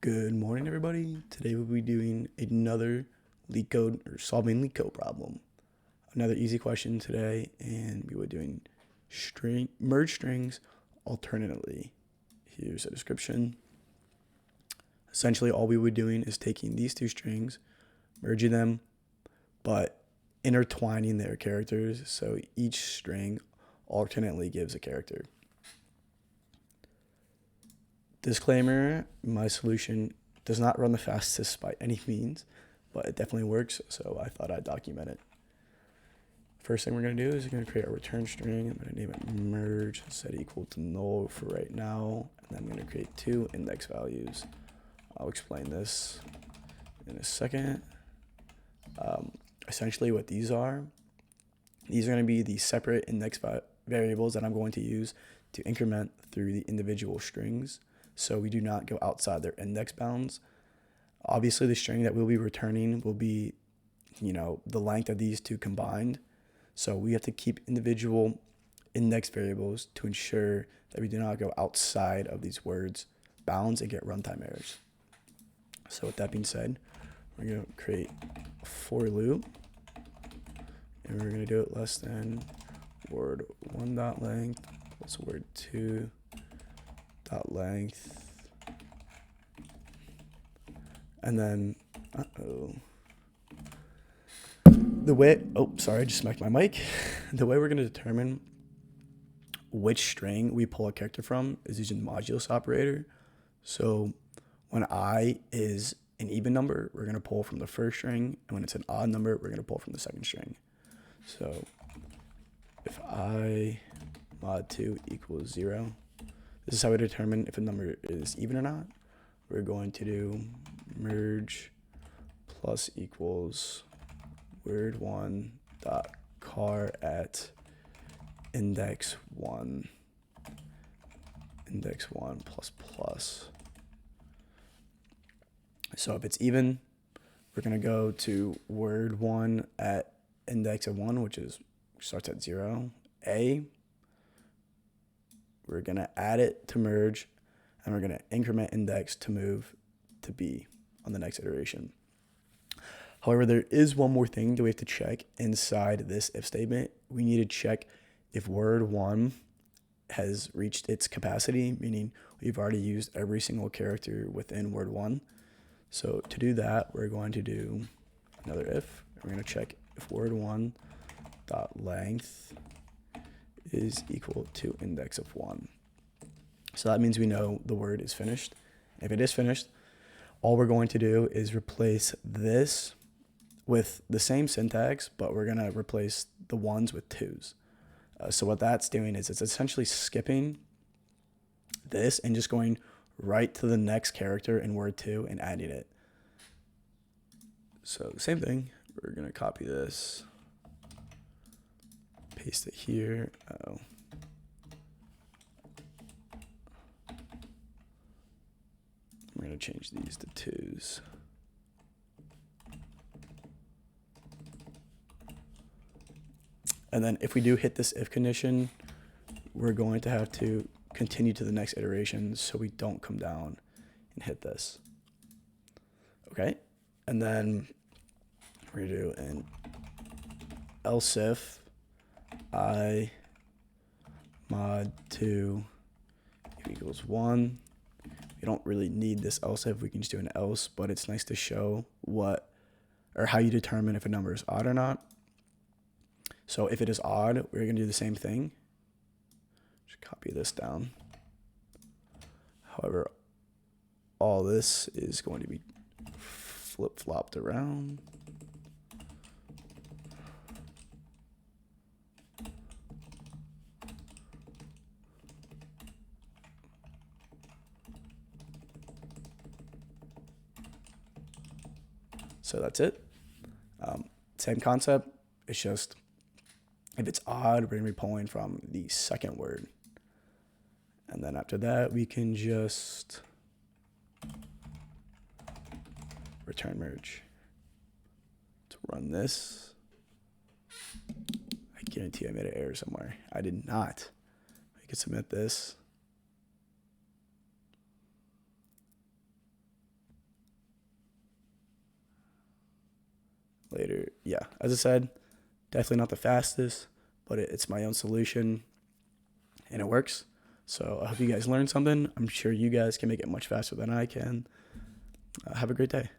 Good morning, everybody. Today we'll be doing another LeetCode or solving LeetCode problem. Another easy question today, and we were doing merge strings alternately. Here's a description. Essentially, all we were doing is taking these two strings, merging them, but intertwining their characters, so each string alternately gives a character. Disclaimer, my solution does not run the fastest by any means, but it definitely works, so I thought I'd document it. First thing we're going to do is we're going to create a return string. I'm going to name it merge, set equal to null for right now, and then I'm going to create two index values. I'll explain this in a second. Essentially what these are going to be the separate index variables that I'm going to use to increment through the individual strings, so we do not go outside their index bounds. Obviously, the string that we'll be returning will be, the length of these two combined. So we have to keep individual index variables to ensure that we do not go outside of these words bounds and get runtime errors. So with that being said, we're going to create a for loop, and we're going to do it less than word1.length plus word2.length, and then I just smacked my mic. The way we're going to determine which string we pull a character from is using the modulus operator. So when I is an even number, we're going to pull from the first string, and when it's an odd number, we're going to pull from the second string. So if I mod 2 equals 0, this is how we determine if a number is even or not. We're going to do merge plus equals word1 dot char at index 1 plus plus. So if it's even, we're going to go to word1 at index of 1, which starts at 0, A. We're going to add it to merge, and we're going to increment index to move to B on the next iteration. However, there is one more thing that we have to check inside this if statement. We need to check if word1 has reached its capacity, meaning we've already used every single character within word1. So to do that, we're going to do another if. We're going to check if word1 dot length is equal to index of 1. So that means we know the word is finished. If it is finished, all we're going to do is replace this with the same syntax, but we're going to replace the ones with twos. So what that's doing is it's essentially skipping this and just going right to the next character in word 2 and adding it. So same thing, we're going to copy this, paste it here. We're going to change these to twos. And then if we do hit this if condition, we're going to have to continue to the next iteration so we don't come down and hit this. Okay, and then we're going to do an else if I mod 2 equals 1. We don't really need this else if, we can just do an else, but it's nice to show how you determine if a number is odd or not. So if it is odd, we're going to do the same thing. Just copy this down. However, all this is going to be flip-flopped around. So that's it. Same concept. It's just if it's odd, we're going to be pulling from the second word. And then after that, we can just return merge. To run this, I guarantee I made an error somewhere. I did not. I can submit this. later. Yeah, as I said, definitely not the fastest, but it's my own solution and it works. So I hope you guys learned something. I'm sure you guys can make it much faster than I can. Have a great day.